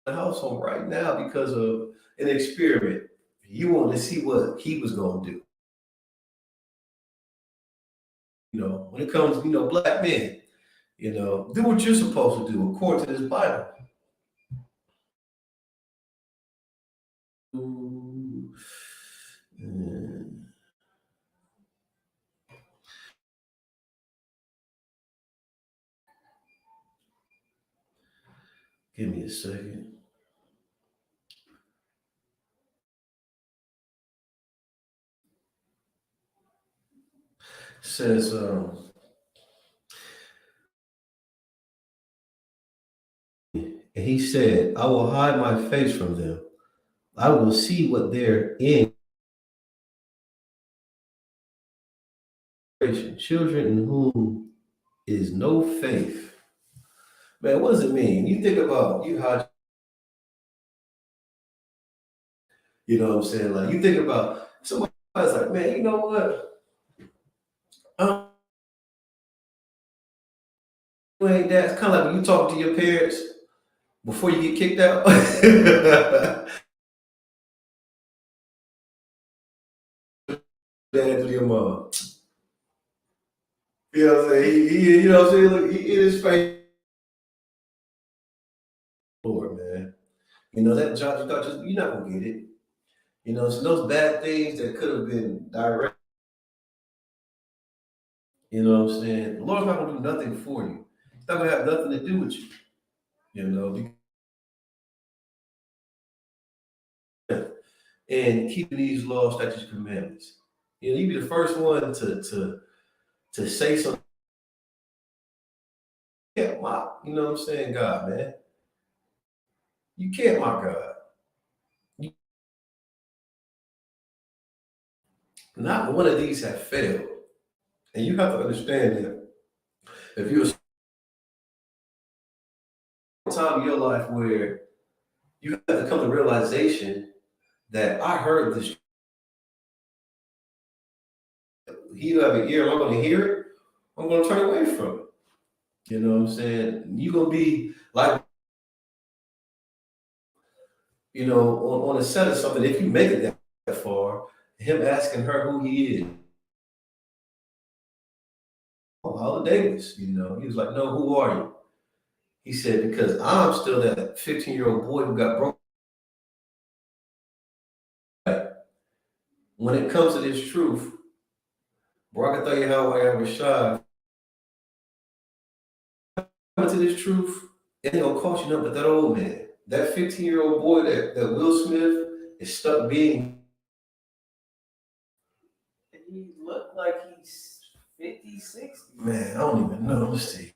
The household right now because of an experiment. You want to see what he was going to do. When it comes, Black men, do what you're supposed to do according to this Bible. Give me a second. Says, and he said, I will hide my face from them. I will see what they're in. Children in whom is no faith. Man, what does it mean? You think about you how you know what I'm saying? Like you think about somebody's like, man, you know what? Ain't that? It's kind of like when you talk to your parents before you get kicked out. Dad to your mom. You know what I'm saying? You know what I'm saying? Look, he in his face. Lord, man. That job you thought you're not gonna get it. So those bad things that could have been direct. You know what I'm saying? The Lord's not gonna do nothing for you. It's not gonna have nothing to do with you. And keeping these laws, statutes, commandments. You be the first one to say something. You can't mock. You know what I'm saying, God, man. You can't mock God. Not one of these have failed. And you have to understand that if you're a time in your life where you have to come to realization that I heard this, he who have an ear, I'm going to hear it, I'm going to turn away from it. You know what I'm saying? You're going to be like, on a set of something, if you make it that far, him asking her who he is. Oh, Howard Davis, he was like, no, who are you? He said, because I'm still that 15-year-old boy who got broken. When it comes to this truth, bro, I can tell you how I am with Rashad. To this truth, it ain't gonna cost you nothing but that old man. That 15-year-old boy that Will Smith is stuck being. He looked like he's 50, 60. Man, I don't even know. Let's see.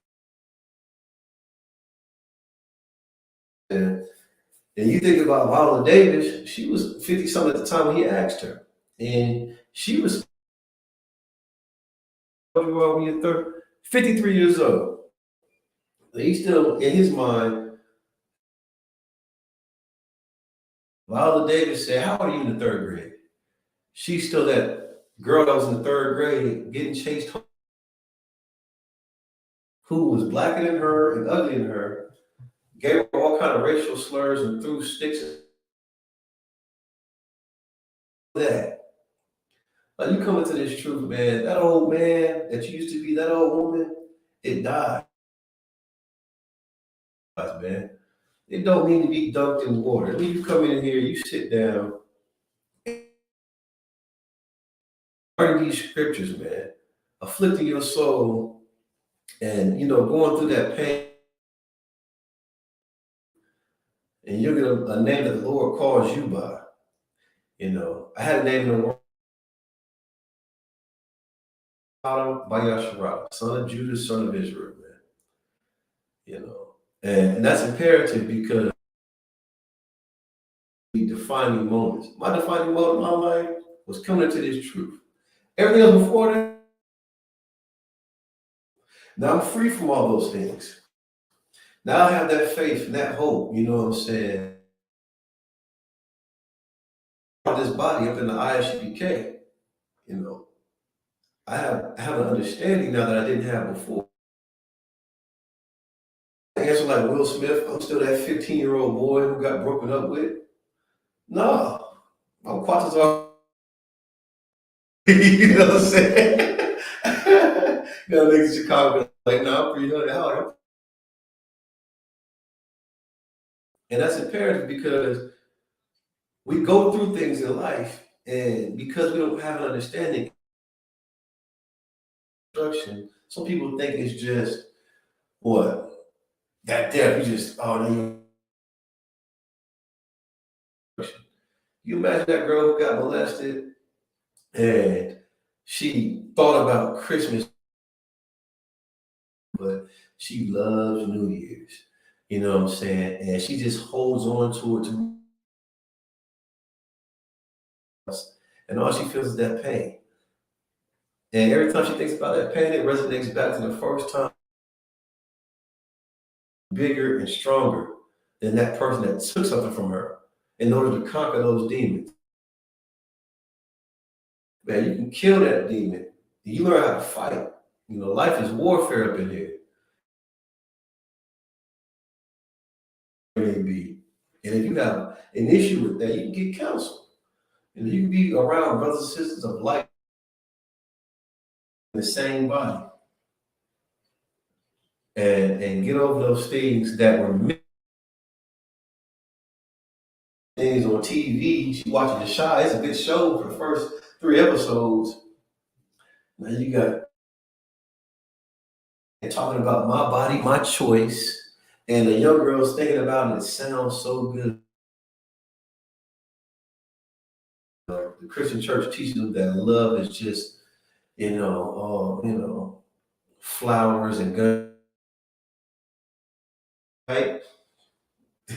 And you think about Viola Davis, she was 50 something at the time when he asked her. And she was when you're 53 years old. He's still, in his mind, Viola Davis said, how old are you in the third grade? She's still that girl that was in the third grade getting chased home, who was blacker than her and uglier than her, gave her all kind of racial slurs and threw sticks at that. Like you come into this truth, man, that old man that you used to be, that old woman, it died, man. It don't mean to be dunked in water. When you come in here, you sit down, learning these scriptures, man, afflicting your soul, and going through that pain, and you're gonna a name that the Lord calls you by. I had a name in the world, by Yasharah, son of Judah, son of Israel, man. And that's imperative because the defining moments. My defining moment in my life was coming into this truth. Everything else before that, now I'm free from all those things. Now I have that faith and that hope, you know what I'm saying? This body up in the ISUPK, I have an understanding now that I didn't have before. I answer like Will Smith, I'm still that 15-year-old boy who got broken up with. No, I'm Quatazar. You know what I'm saying? Niggas in Chicago like, no, I'm 300. How? And that's imperative because we go through things in life, and because we don't have an understanding, instruction, some people think it's just what that death. You just no. You imagine that girl who got molested, and she thought about Christmas, but she loves New Year's. You know what I'm saying? And she just holds on to it too much, and all she feels is that pain. And every time she thinks about that pain, it resonates back to the first time, bigger and stronger than that person that took something from her in order to conquer those demons. Man, you can kill that demon. You learn how to fight. Life is warfare up in here. Maybe. And if you have an issue with that, you can get counsel. And you can be around brothers and sisters of life in the same body. And get over those things that were on TV. She watching The Shy. It's a good show for the first 3 episodes. Now you got talking about my body, my choice, and the young girl's thinking about it. It sounds so good. The Christian church teaches them that love is just, flowers and guns. Right?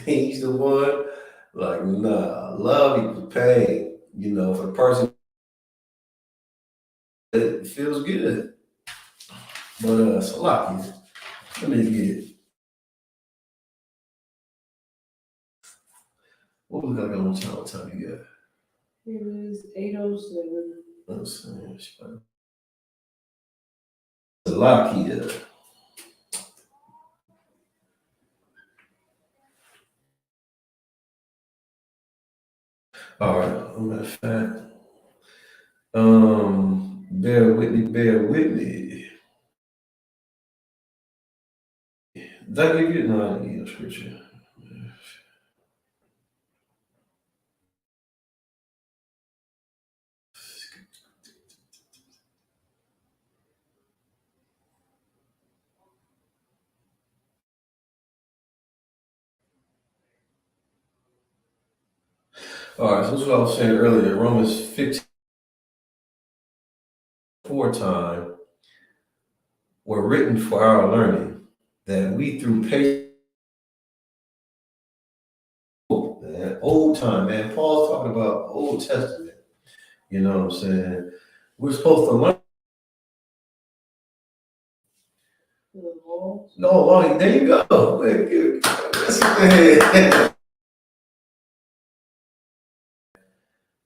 He's the one. Like, nah, love equals pain. For the person, it feels good. But Salaki, let me get what we got going on time you got? It is 8:07. I'm saying, Salaki. All right, matter of fact, bear with me, bear with me. Did I give you? No, I didn't give you a scripture. All right, so this is what I was saying earlier. Romans 15:4 time were written for our learning, that we through patience, man, old time, man. Paul's talking about Old Testament. You know what I'm saying? We're supposed to learn. No, there you go.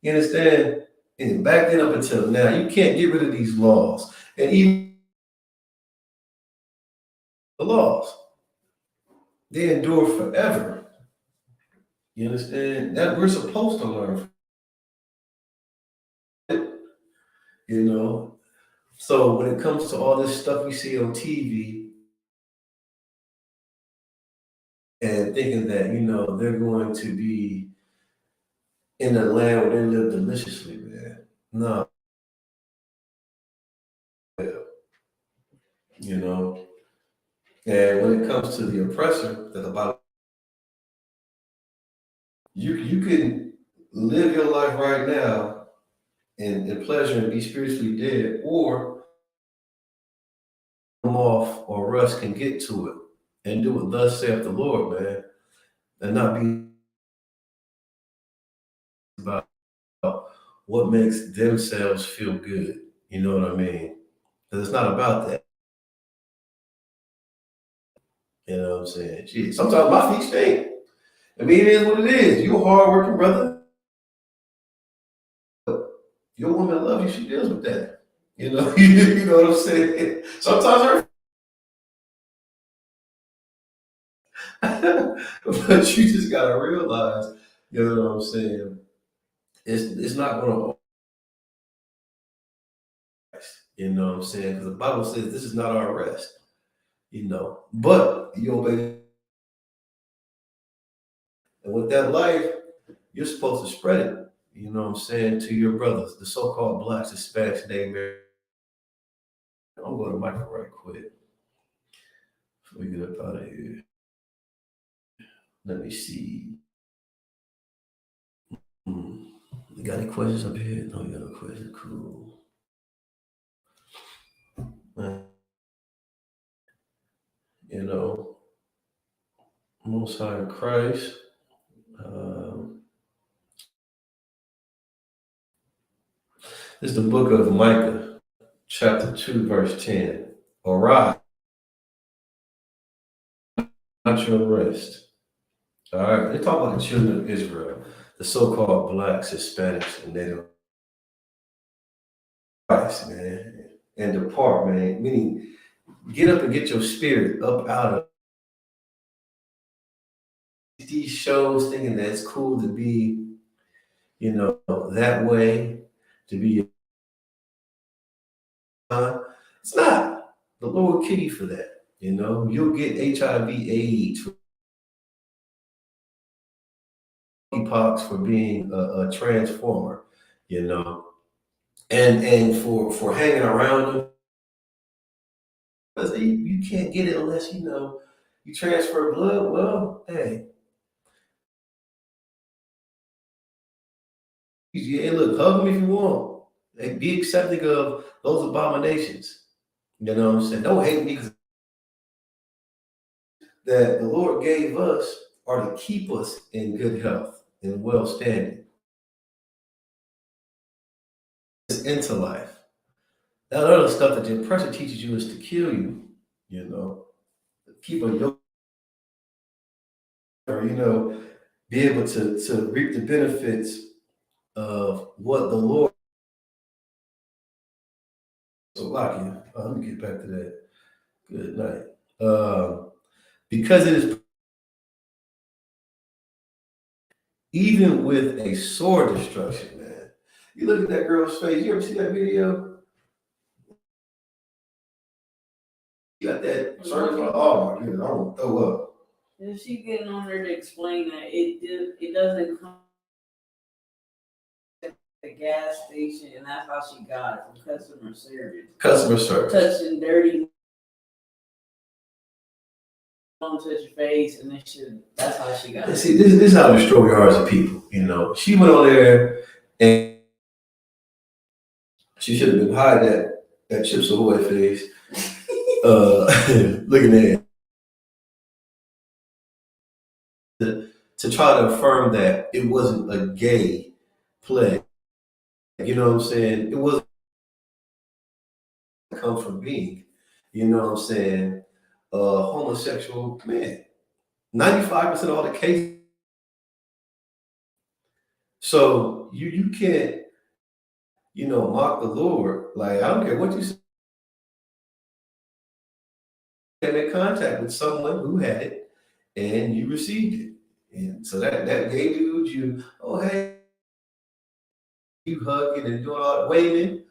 You understand? And back then up until now, you can't get rid of these laws. And even the laws, they endure forever. You understand? That we're supposed to learn from it. So when it comes to all this stuff we see on TV and thinking that, they're going to be in a land where they live deliciously, man. No, you know. And when it comes to the oppressor, that the Bible, you can live your life right now in pleasure and be spiritually dead, or come off or rust can get to it and do what thus saith the Lord, man, and not be about what makes themselves feel good. You know what I mean? Because it's not about that. You know what I'm saying? Gee, sometimes my feet stink. I mean, it is what it is. You're a hardworking brother. Your woman loves you. She deals with that. You know what I'm saying? Sometimes her, but you just gotta realize, you know what I'm saying? It's not gonna, you know what I'm saying? Because the Bible says this is not our rest. But you obey, and with that life, you're supposed to spread it. You know what I'm saying, to your brothers, the so-called blacks, Hispanics, Native Americans. I'm going to Michael right quick before we get up out of here. Let me see. You got any questions up here? No, you got no questions. Cool. You know, Most High in Christ. This is the book of Micah, chapter 2, verse 10. Arise, not your rest. All right, they talk about the children of Israel, the so-called blacks, Hispanics, and Native Christ, man, and depart, man. Meaning, get up and get your spirit up out of these shows, thinking that it's cool to be, that way, to be. It's not. The Lord will kill you for that. You'll get HIV/AIDS. monkeypox for being a transformer, you know, and for hanging around them. Because you can't get it unless you transfer blood. Well, hey, yeah, look, hug them if you want. Hey, be accepting of those abominations. You know what I'm saying? Don't hate me because that the Lord gave us are to keep us in good health and well standing into life. That other stuff that the oppressor teaches you is to kill you, you know, keep a yoke, or, be able to reap the benefits of what the Lord. So, Lakia, let me get back to that. Good night. Because it is even with a sword destruction, man. You look at that girl's face. You ever see that video? You got that certified. Oh my goodness, I want to throw up. Is she getting on there to explain that it doesn't come at the gas station, and that's how she got it from customer service. Customer service. Touching dirty, don't touch your face, and that's how she got it. See, this is how we destroy the hearts of people. She went on there and she should have been hiding that Chips Ahoy face. Looking at to try to affirm that it wasn't a gay play. You know what I'm saying? It wasn't come from being, you know what I'm saying, a homosexual man. 95% of all the cases. So you can't, mock the Lord. Like, I don't care what you say. You make contact with someone who had it and you received it. And so that gay dude, oh hey, you hugging and doing all that waving,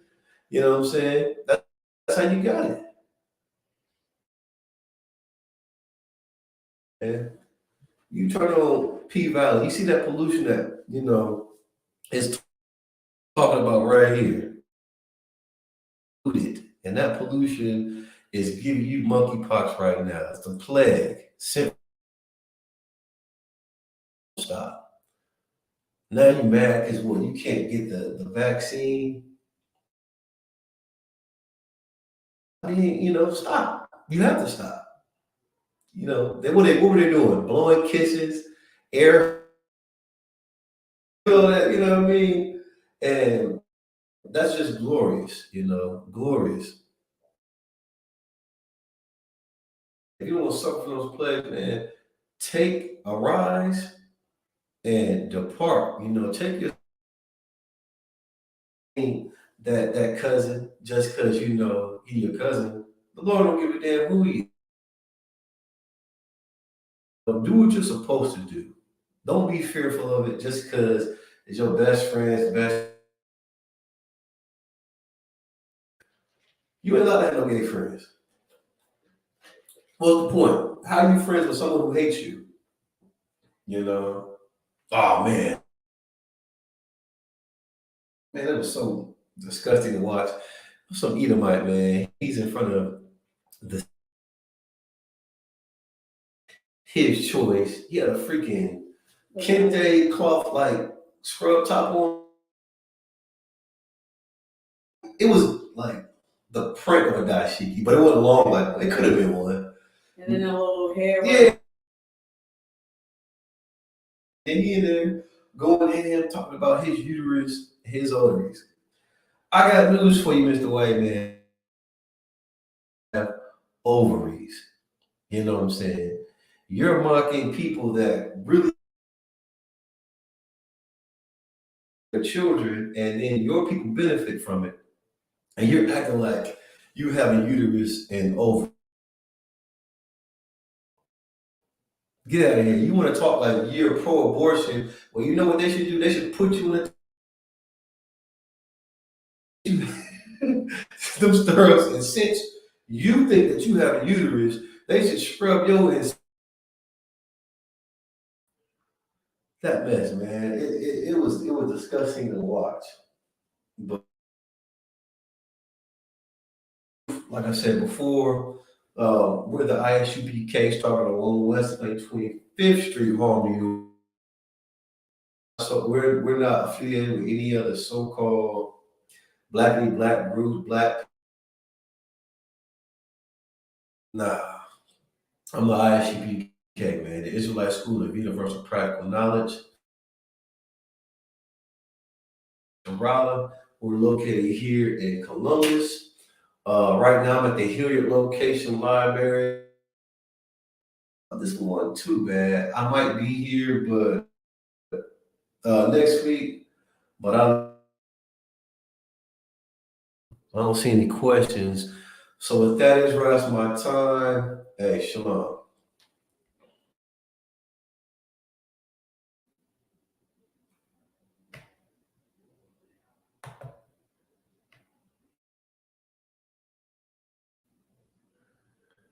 you know what I'm saying? That's how you got it. And you turn on P Valley, you see that pollution that, is talking about right here. And that pollution is giving you monkeypox right now. It's the plague. Stop. Now you mad because you can't get the vaccine. I mean, stop. You have to stop. What were they doing? Blowing kisses, air, that, you know what I mean? And that's just glorious, glorious. If you don't want to suffer from those plagues, man, arise and depart. Take your that cousin just because he your cousin. The Lord don't give a damn who he is. Do what you're supposed to do. Don't be fearful of it just because it's your best friend's best. You ain't allowed to have no gay friends. What's the point? How are you friends with someone who hates you? Oh man. Man, that was so disgusting to watch. Some Edomite, man. He's in front of his choice. He had a freaking kente cloth like scrub top on. It was like the print of a dashiki, but it wasn't long like one. It could have been one. And then a little hair. Yeah. And he in there going in him talking about his uterus, his ovaries. I got news for you, Mr. White Man. Ovaries. You know what I'm saying? You're mocking people that really are children, and then your people benefit from it. And you're acting like you have a uterus and ovaries. Get out of here. You want to talk like you're pro-abortion. Well, you know what they should do? They should put you in them stirrups, and since you think that you have a uterus, they should scrub your That mess, man. It was disgusting to watch. But like I said before, we're the ISUPK starting on West 25th Street, Harmony. So we're not affiliated with any other so-called blackity black groups, black. Nah, I'm the ISUPK, man, the Israelite School of Universal Practical Knowledge in Raleigh. We're located here in Columbus. Right now, I'm at the Hilliard Location Library. This one too bad. I might be here, but next week. But I don't see any questions. So with that, Israel, that's my time. Hey, shalom.